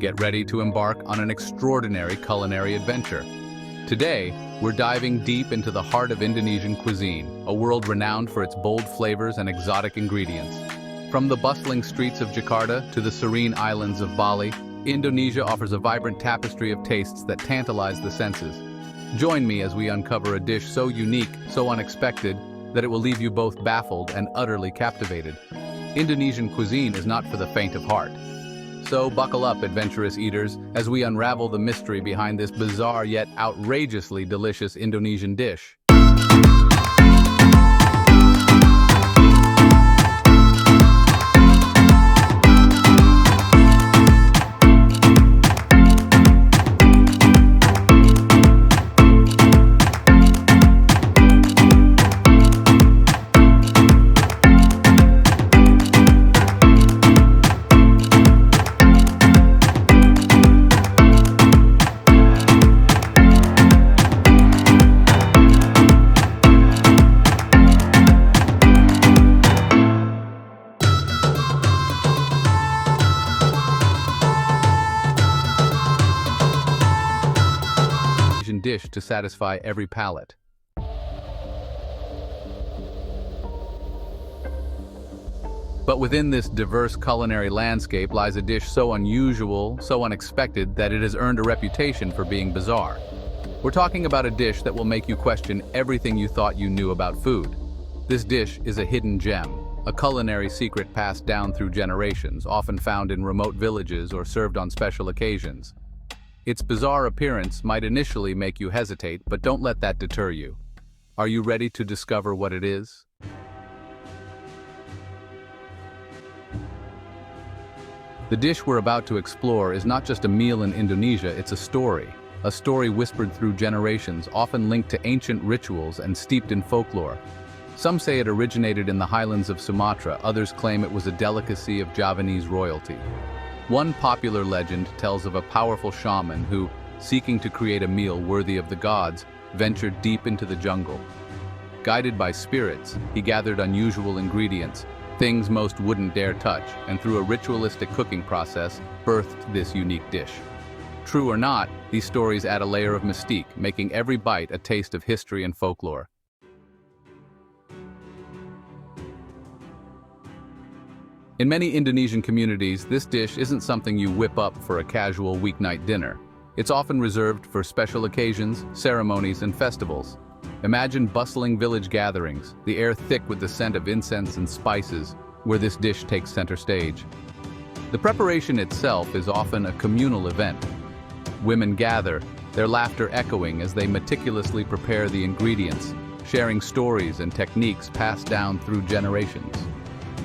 Get ready to embark on an extraordinary culinary adventure. Today, we're diving deep into the heart of Indonesian cuisine, a world renowned for its bold flavors and exotic ingredients. From the bustling streets of Jakarta to the serene islands of Bali, Indonesia offers a vibrant tapestry of tastes that tantalize the senses. Join me as we uncover a dish so unique, so unexpected, that it will leave you both baffled and utterly captivated. Indonesian cuisine is not for the faint of heart. So buckle up, adventurous eaters, as we unravel the mystery behind this bizarre yet outrageously delicious Indonesian dish. Dish to satisfy every palate. But within this diverse culinary landscape lies a dish so unusual, so unexpected, that it has earned a reputation for being bizarre. We're talking about a dish that will make you question everything you thought you knew about food. This dish is a hidden gem, a culinary secret passed down through generations, often found in remote villages or served on special occasions. Its bizarre appearance might initially make you hesitate, but don't let that deter you. Are you ready to discover what it is? The dish we're about to explore is not just a meal in Indonesia, it's a story whispered through generations, often linked to ancient rituals and steeped in folklore. Some say it originated in the highlands of Sumatra, others claim it was a delicacy of Javanese royalty. One popular legend tells of a powerful shaman who, seeking to create a meal worthy of the gods, ventured deep into the jungle. Guided by spirits, he gathered unusual ingredients, things most wouldn't dare touch, and through a ritualistic cooking process, birthed this unique dish. True or not, these stories add a layer of mystique, making every bite a taste of history and folklore. In many Indonesian communities, this dish isn't something you whip up for a casual weeknight dinner. It's often reserved for special occasions, ceremonies, and festivals. Imagine bustling village gatherings, the air thick with the scent of incense and spices, where this dish takes center stage. The preparation itself is often a communal event. Women gather, their laughter echoing as they meticulously prepare the ingredients, sharing stories and techniques passed down through generations.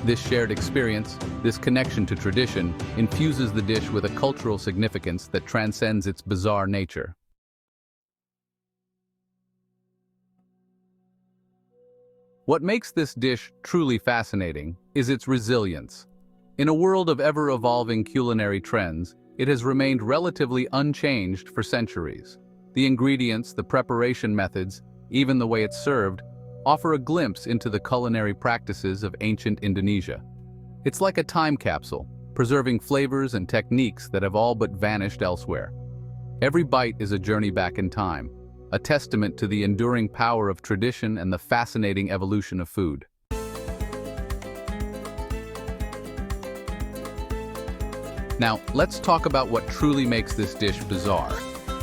This shared experience, this connection to tradition, infuses the dish with a cultural significance that transcends its bizarre nature. What makes this dish truly fascinating is its resilience. In a world of ever-evolving culinary trends, it has remained relatively unchanged for centuries. The ingredients, the preparation methods, even the way it's served, offer a glimpse into the culinary practices of ancient Indonesia. It's like a time capsule, preserving flavors and techniques that have all but vanished elsewhere. Every bite is a journey back in time, a testament to the enduring power of tradition and the fascinating evolution of food. Now, let's talk about what truly makes this dish bizarre: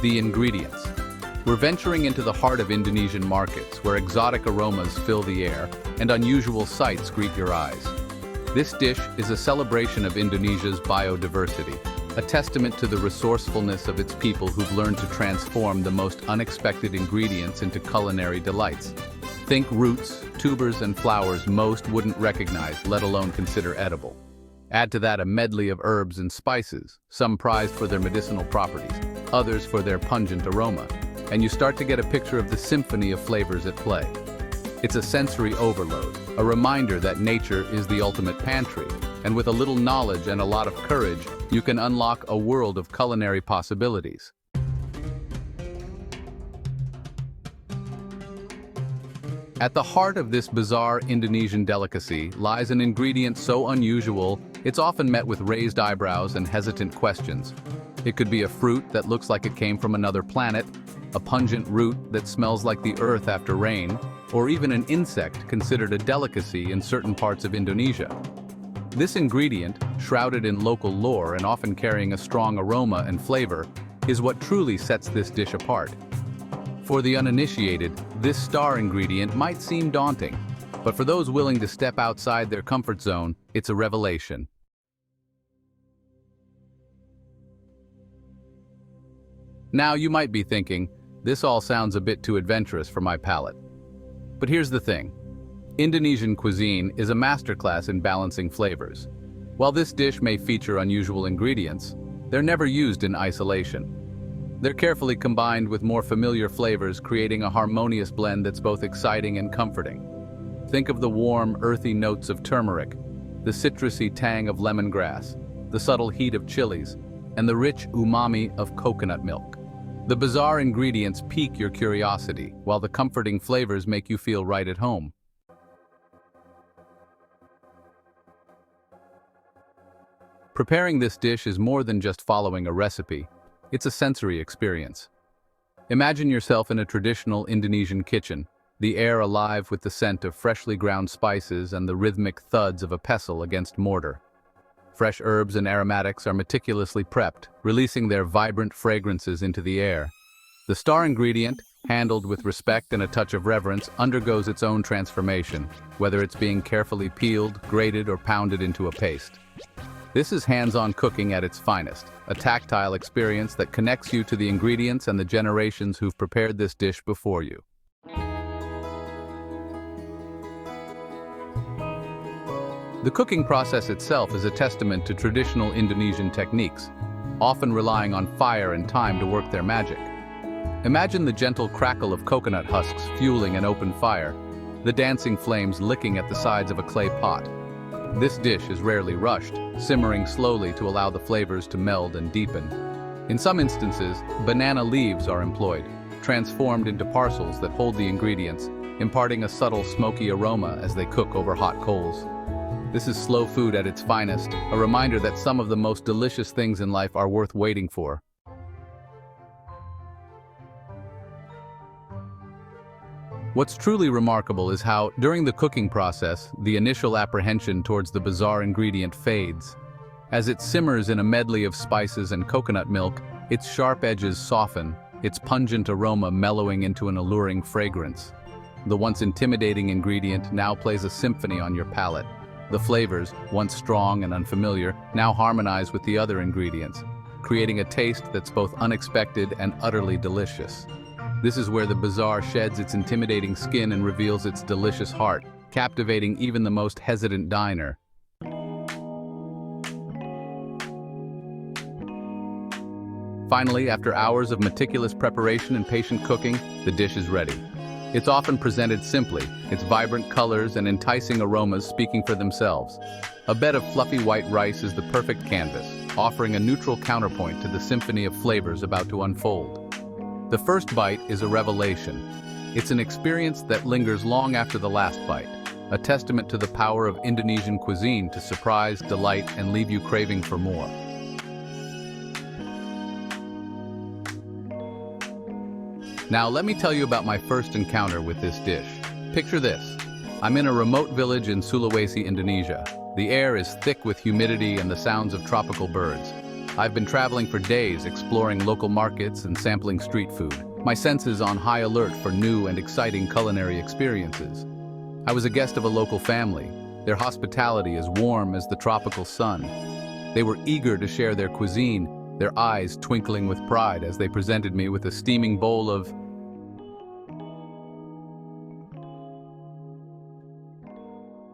the ingredients. We're venturing into the heart of Indonesian markets, where exotic aromas fill the air and unusual sights greet your eyes. This dish is a celebration of Indonesia's biodiversity, a testament to the resourcefulness of its people who've learned to transform the most unexpected ingredients into culinary delights. Think roots, tubers, and flowers most wouldn't recognize, let alone consider edible. Add to that a medley of herbs and spices, some prized for their medicinal properties, others for their pungent aroma, and you start to get a picture of the symphony of flavors at play. It's a sensory overload, a reminder that nature is the ultimate pantry, and with a little knowledge and a lot of courage, you can unlock a world of culinary possibilities. At the heart of this bizarre Indonesian delicacy lies an ingredient so unusual It's often met with raised eyebrows and hesitant questions. It could be a fruit that looks like it came from another planet, a pungent root that smells like the earth after rain, or even an insect considered a delicacy in certain parts of Indonesia. This ingredient, shrouded in local lore and often carrying a strong aroma and flavor, is what truly sets this dish apart. For the uninitiated, this star ingredient might seem daunting, but for those willing to step outside their comfort zone, it's a revelation. Now you might be thinking, this all sounds a bit too adventurous for my palate. But here's the thing. Indonesian cuisine is a masterclass in balancing flavors. While this dish may feature unusual ingredients, they're never used in isolation. They're carefully combined with more familiar flavors, creating a harmonious blend that's both exciting and comforting. Think of the warm, earthy notes of turmeric, the citrusy tang of lemongrass, the subtle heat of chilies, and the rich umami of coconut milk. The bizarre ingredients pique your curiosity, while the comforting flavors make you feel right at home. Preparing this dish is more than just following a recipe. It's a sensory experience. Imagine yourself in a traditional Indonesian kitchen, the air alive with the scent of freshly ground spices and the rhythmic thuds of a pestle against mortar. Fresh herbs and aromatics are meticulously prepped, releasing their vibrant fragrances into the air. The star ingredient, handled with respect and a touch of reverence, undergoes its own transformation, whether it's being carefully peeled, grated, or pounded into a paste. This is hands-on cooking at its finest, a tactile experience that connects you to the ingredients and the generations who've prepared this dish before you. The cooking process itself is a testament to traditional Indonesian techniques, often relying on fire and time to work their magic. Imagine the gentle crackle of coconut husks fueling an open fire, the dancing flames licking at the sides of a clay pot. This dish is rarely rushed, simmering slowly to allow the flavors to meld and deepen. In some instances, banana leaves are employed, transformed into parcels that hold the ingredients, imparting a subtle smoky aroma as they cook over hot coals. This is slow food at its finest, a reminder that some of the most delicious things in life are worth waiting for. What's truly remarkable is how, during the cooking process, the initial apprehension towards the bizarre ingredient fades. As it simmers in a medley of spices and coconut milk, its sharp edges soften, its pungent aroma mellowing into an alluring fragrance. The once intimidating ingredient now plays a symphony on your palate. The flavors, once strong and unfamiliar, now harmonize with the other ingredients, creating a taste that's both unexpected and utterly delicious. This is where the bizarre sheds its intimidating skin and reveals its delicious heart, captivating even the most hesitant diner. Finally, after hours of meticulous preparation and patient cooking, the dish is ready. It's often presented simply, its vibrant colors and enticing aromas speaking for themselves. A bed of fluffy white rice is the perfect canvas, offering a neutral counterpoint to the symphony of flavors about to unfold. The first bite is a revelation. It's an experience that lingers long after the last bite, a testament to the power of Indonesian cuisine to surprise, delight, and leave you craving for more. Now let me tell you about my first encounter with this dish. Picture this. I'm in a remote village in Sulawesi, Indonesia. The air is thick with humidity and the sounds of tropical birds. I've been traveling for days, exploring local markets and sampling street food, my senses on high alert for new and exciting culinary experiences. I was a guest of a local family, their hospitality as warm as the tropical sun. They were eager to share their cuisine, their eyes twinkling with pride as they presented me with a steaming bowl of...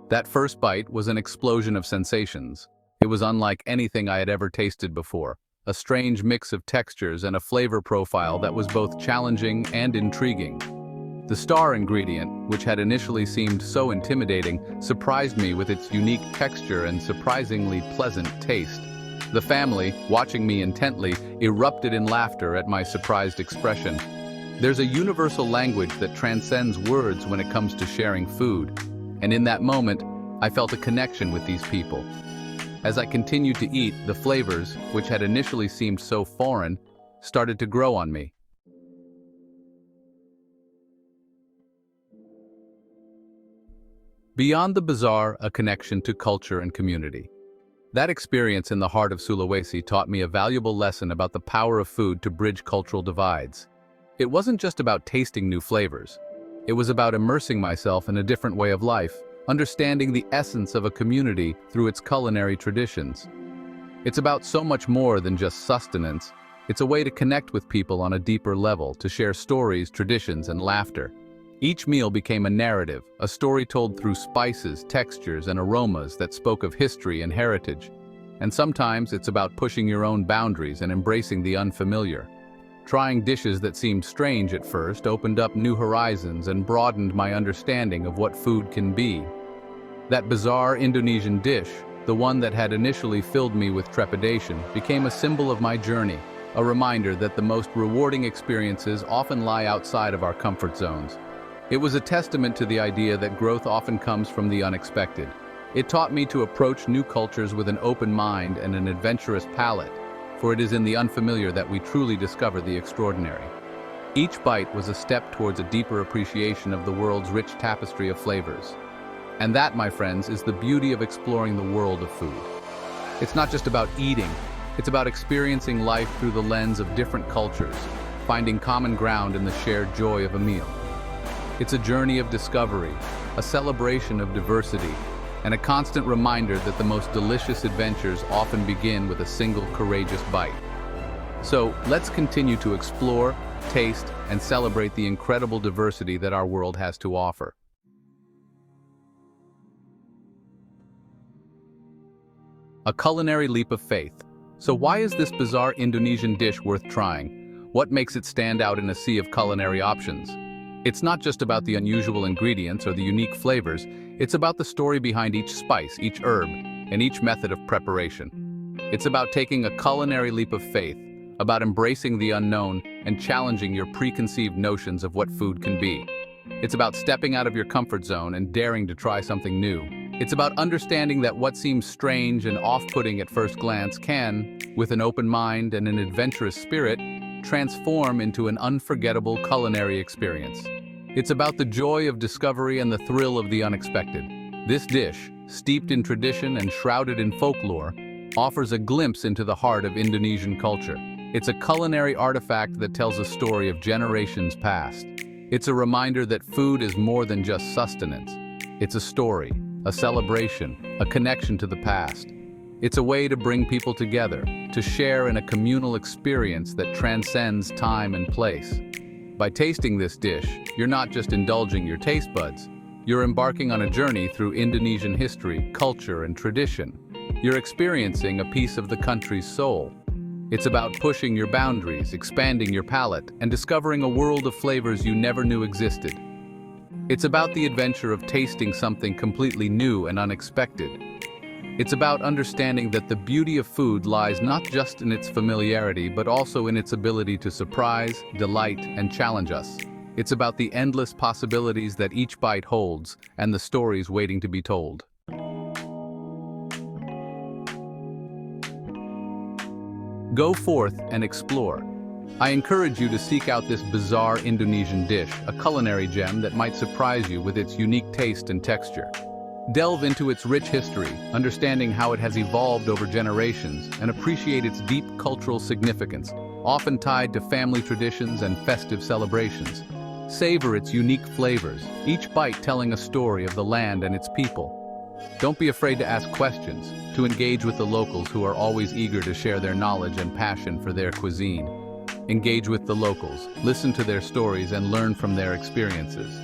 That first bite was an explosion of sensations. It was unlike anything I had ever tasted before, a strange mix of textures and a flavor profile that was both challenging and intriguing. The star ingredient, which had initially seemed so intimidating, surprised me with its unique texture and surprisingly pleasant taste. The family, watching me intently, erupted in laughter at my surprised expression. There's a universal language that transcends words when it comes to sharing food, and in that moment, I felt a connection with these people. As I continued to eat, the flavors, which had initially seemed so foreign, started to grow on me. Beyond the bizarre, a connection to culture and community. That experience in the heart of Sulawesi taught me a valuable lesson about the power of food to bridge cultural divides. It wasn't just about tasting new flavors. It was about immersing myself in a different way of life, understanding the essence of a community through its culinary traditions. It's about so much more than just sustenance. It's a way to connect with people on a deeper level, to share stories, traditions, and laughter. Each meal became a narrative, a story told through spices, textures, and aromas that spoke of history and heritage. And sometimes it's about pushing your own boundaries and embracing the unfamiliar. Trying dishes that seemed strange at first opened up new horizons and broadened my understanding of what food can be. That bizarre Indonesian dish, the one that had initially filled me with trepidation, became a symbol of my journey, a reminder that the most rewarding experiences often lie outside of our comfort zones. It was a testament to the idea that growth often comes from the unexpected. It taught me to approach new cultures with an open mind and an adventurous palate, for it is in the unfamiliar that we truly discover the extraordinary. Each bite was a step towards a deeper appreciation of the world's rich tapestry of flavors. And that, my friends, is the beauty of exploring the world of food. It's not just about eating, it's about experiencing life through the lens of different cultures, finding common ground in the shared joy of a meal. It's a journey of discovery, a celebration of diversity, and a constant reminder that the most delicious adventures often begin with a single courageous bite. So, let's continue to explore, taste, and celebrate the incredible diversity that our world has to offer. A culinary leap of faith. So why is this bizarre Indonesian dish worth trying? What makes it stand out in a sea of culinary options? It's not just about the unusual ingredients or the unique flavors, it's about the story behind each spice, each herb, and each method of preparation. It's about taking a culinary leap of faith, about embracing the unknown and challenging your preconceived notions of what food can be. It's about stepping out of your comfort zone and daring to try something new. It's about understanding that what seems strange and off-putting at first glance can, with an open mind and an adventurous spirit, transform into an unforgettable culinary experience. It's about the joy of discovery and the thrill of the unexpected. This dish, steeped in tradition and shrouded in folklore, offers a glimpse into the heart of Indonesian culture. It's a culinary artifact that tells a story of generations past. It's a reminder that food is more than just sustenance. It's a story, a celebration, a connection to the past. It's a way to bring people together, to share in a communal experience that transcends time and place. By tasting this dish, you're not just indulging your taste buds, you're embarking on a journey through Indonesian history, culture, and tradition. You're experiencing a piece of the country's soul. It's about pushing your boundaries, expanding your palate, and discovering a world of flavors you never knew existed. It's about the adventure of tasting something completely new and unexpected. It's about understanding that the beauty of food lies not just in its familiarity, but also in its ability to surprise, delight, and challenge us. It's about the endless possibilities that each bite holds and the stories waiting to be told. Go forth and explore. I encourage you to seek out this bizarre Indonesian dish, a culinary gem that might surprise you with its unique taste and texture. Delve into its rich history, understanding how it has evolved over generations, and appreciate its deep cultural significance, often tied to family traditions and festive celebrations. Savor its unique flavors, each bite telling a story of the land and its people. Don't be afraid to ask questions, to engage with the locals who are always eager to share their knowledge and passion for their cuisine. Engage with the locals, listen to their stories, and learn from their experiences.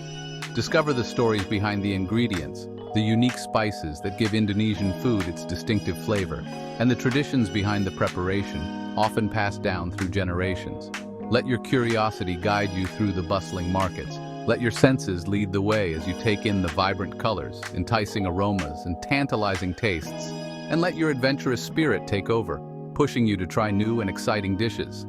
Discover the stories behind the ingredients, the unique spices that give Indonesian food its distinctive flavor, and the traditions behind the preparation, often passed down through generations. Let your curiosity guide you through the bustling markets. Let your senses lead the way as you take in the vibrant colors, enticing aromas, and tantalizing tastes. And let your adventurous spirit take over, pushing you to try new and exciting dishes.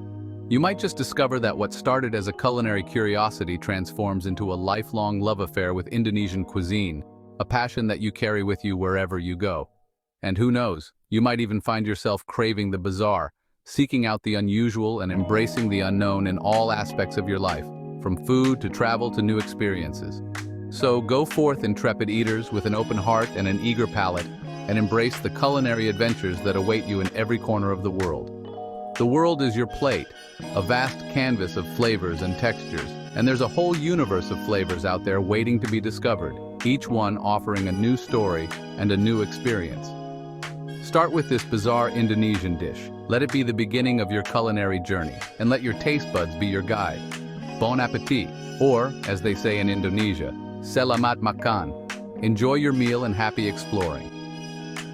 You might just discover that what started as a culinary curiosity transforms into a lifelong love affair with Indonesian cuisine, a passion that you carry with you wherever you go. And who knows, You might even find yourself craving the bizarre, seeking out the unusual and embracing the unknown in all aspects of your life, from food to travel to new experiences. So go forth, intrepid eaters, with an open heart and an eager palate, and embrace the culinary adventures that await you in every corner of the world. The world is your plate, a vast canvas of flavors and textures, and there's a whole universe of flavors out there waiting to be discovered, each one offering a new story and a new experience. Start with this bizarre Indonesian dish. Let it be the beginning of your culinary journey, and let your taste buds be your guide. Bon appetit, or, as they say in Indonesia, selamat makan. Enjoy your meal and happy exploring.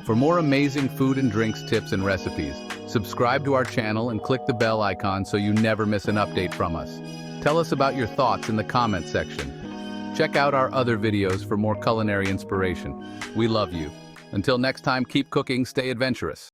For more amazing food and drinks tips and recipes, subscribe to our channel and click the bell icon so you never miss an update from us. Tell us about your thoughts in the comment section. Check out our other videos for more culinary inspiration. We love you. Until next time, keep cooking, stay adventurous.